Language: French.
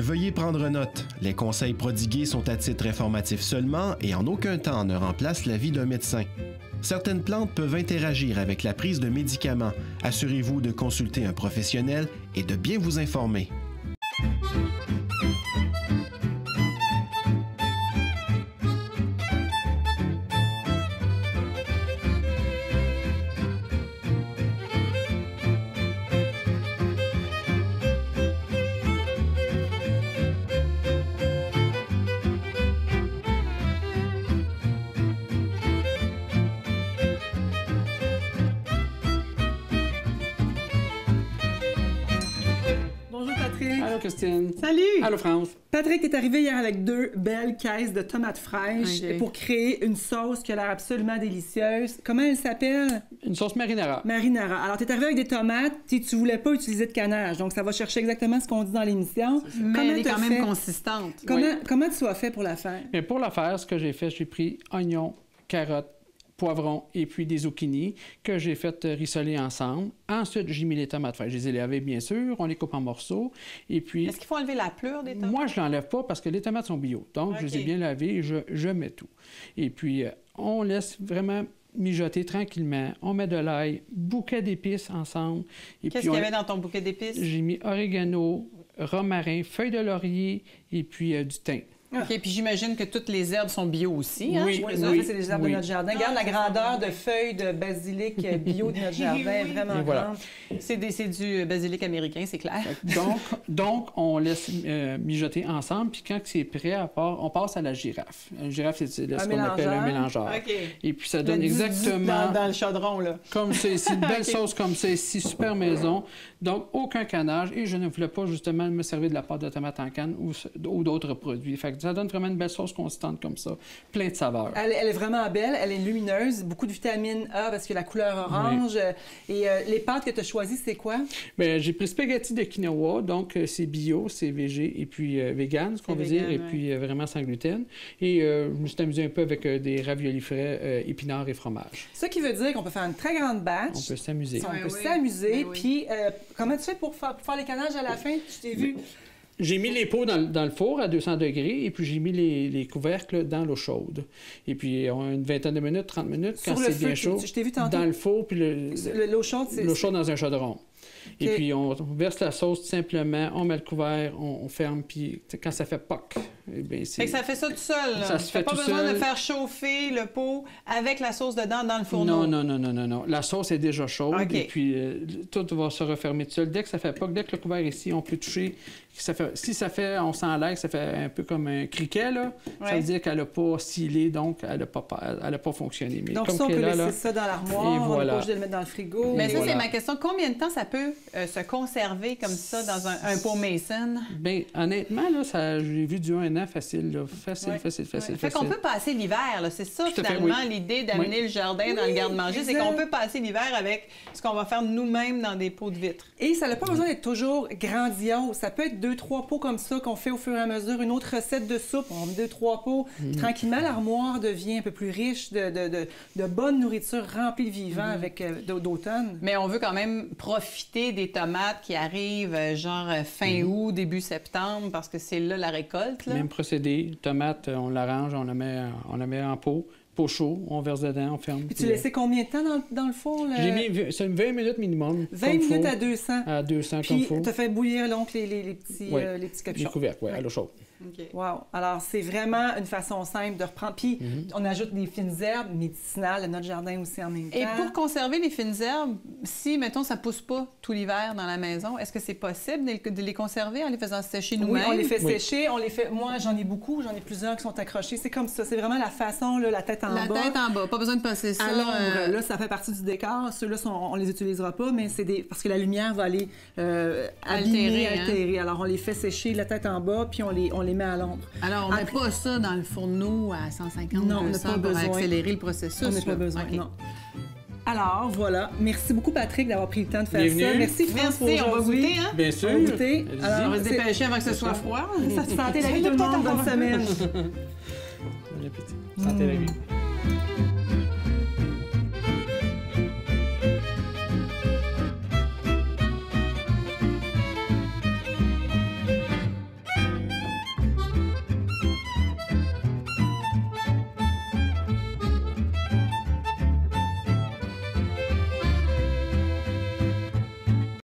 Veuillez prendre note, les conseils prodigués sont à titre informatif seulement et en aucun temps ne remplacent l'avis d'un médecin. Certaines plantes peuvent interagir avec la prise de médicaments. Assurez-vous de consulter un professionnel et de bien vous informer. Allô, Christine. Salut! Allô, France. Patrick, t'es arrivé hier avec 2 belles caisses de tomates fraîches pour créer une sauce qui a l'air absolument délicieuse. Comment elle s'appelle? Une sauce marinara. Marinara. Alors, t'es arrivé avec des tomates, tu voulais pas utiliser de canage, donc ça va chercher exactement ce qu'on dit dans l'émission. Mais elle est quand même consistante. Comment tu as fait pour la faire? Mais pour la faire, ce que j'ai fait, j'ai pris oignons, carottes, poivrons et puis des zucchini que j'ai fait rissoler ensemble. Ensuite, j'ai mis les tomates fraîches. Je les ai lavées, bien sûr. On les coupe en morceaux. Et puis... Est-ce qu'il faut enlever la pleure des tomates? Moi, je ne l'enlève pas parce que les tomates sont bio. Donc, je les ai bien lavées et je mets tout. Et puis, on laisse vraiment mijoter tranquillement. On met de l'ail, bouquet d'épices ensemble. Qu'est-ce qu'il y avait dans ton bouquet d'épices? J'ai mis oregano, romarin, feuilles de laurier et puis du thym. OK, puis j'imagine que toutes les herbes sont bio aussi, hein? Oui, c'est les herbes de notre jardin. Regarde la grandeur de feuilles de basilic bio de notre jardin, vraiment grande. C'est du basilic américain, c'est clair. Donc, on laisse mijoter ensemble, puis quand c'est prêt, on passe à la girafe. La girafe, c'est ce qu'on appelle un mélangeur. Okay. Et puis, ça donne exactement... Dans le chaudron, là. Comme c'est une belle sauce comme ça ici, super maison. Donc, aucun canage. Et je ne voulais pas, justement, me servir de la pâte de tomate en canne ou d'autres produits. Fait que ça donne vraiment une belle sauce consistante comme ça, plein de saveurs. Elle est vraiment belle, elle est lumineuse, beaucoup de vitamine A parce que la couleur orange. Oui. Et les pâtes que tu as choisies, c'est quoi? Bien, j'ai pris spaghetti de quinoa, donc c'est bio, c'est végé et puis vegan, ce qu'on veut dire, et puis vraiment sans gluten. Et je me suis amusé un peu avec des raviolis frais, épinards et fromage. Ce qui veut dire qu'on peut faire une très grande batch. On peut s'amuser. On peut s'amuser. Puis, comment tu fais pour faire les canages à la fin? Je t'ai vu... J'ai mis les pots dans le four à 200 degrés et puis j'ai mis les couvercles dans l'eau chaude. Et puis, on a une vingtaine de minutes, 30 minutes, quand c'est bien chaud, je t'ai vu tantôt. dans le four, puis l'eau chaude, c'est... L'eau chaude dans un chaudron. Okay. Et puis, on verse la sauce tout simplement, on met le couvert, on ferme, puis quand ça fait poc, eh bien, c'est... Fait que ça fait ça tout seul, là. Ça se fait tout seul. Pas besoin de faire chauffer le pot avec la sauce dedans dans le fourneau. Non. La sauce est déjà chaude, et puis tout va se refermer tout seul. Dès que ça fait poc, dès que le couvert est ici, on peut toucher. Si ça fait, on sent l'air, ça fait un peu comme un criquet, là. Ça veut dire qu'elle n'a pas scellé, donc elle n'a pas fonctionné. Mais donc comme ça, on peut laisser là, ça dans l'armoire, on n'est pas obligé de le mettre dans le frigo. Mais ça, c'est ma question. Combien de temps ça peut se conserver comme ça dans un pot Mason? Bien, honnêtement, là, j'ai vu du 1 an facile, là. Facile. Fait qu'on peut passer l'hiver, là. C'est ça, finalement, l'idée d'amener le jardin dans le garde-manger, c'est qu'on peut passer l'hiver avec ce qu'on va faire nous-mêmes dans des pots de vitre. Et ça n'a pas besoin d'être toujours grandiose. Ça peut être 2-3 pots comme ça qu'on fait au fur et à mesure. Une autre recette de soupe, on met 2-3 pots. Tranquillement, l'armoire devient un peu plus riche de bonne nourriture remplie de vivants avec d'automne. Mais on veut quand même profiter des tomates qui arrivent genre fin août, début septembre, parce que c'est là la récolte. Là. Même procédé. Tomate, on l'arrange, on la met en pot. Pot chaud, on verse dedans, on ferme. Puis tu laissais combien de temps dans le four? J'ai mis 20 minutes minimum. 20 minutes à 200? À 200 comme four. Puis tu as fait bouillir donc les petits capuchons. Les couvercles, oui, à l'eau chaude. Okay. Wow! Alors, c'est vraiment une façon simple de reprendre. Puis, on ajoute des fines herbes médicinales à notre jardin aussi en même temps. Et pour conserver les fines herbes, si, mettons, ça pousse pas tout l'hiver dans la maison, est-ce que c'est possible de les conserver en les faisant sécher nous-mêmes? Oui, on les fait sécher. Moi, j'en ai beaucoup. J'en ai plusieurs qui sont accrochés. C'est comme ça. C'est vraiment la façon, là, la tête en bas. La tête en bas. Pas besoin de passer ça. À l'ombre. Là, ça fait partie du décor. Ceux-là, on les utilisera pas, mais c'est parce que la lumière va aller altérer. Alors, on les fait sécher la tête en bas, puis on les met à l'ombre. Alors, on ne met pas ça dans le fourneau à 150 non, on n'a pas besoin. Pour accélérer le processus. On n'a pas besoin, non. Alors, voilà. Merci beaucoup, Patrick, d'avoir pris le temps de faire ça. Merci, France, pour on va goûter, hein? Bien sûr. On va goûter. Alors, on va se dépêcher avant que ce soit froid. Ça se sentait la vie, tout le monde. Bonne semaine. Bon appétit. Santé la vie.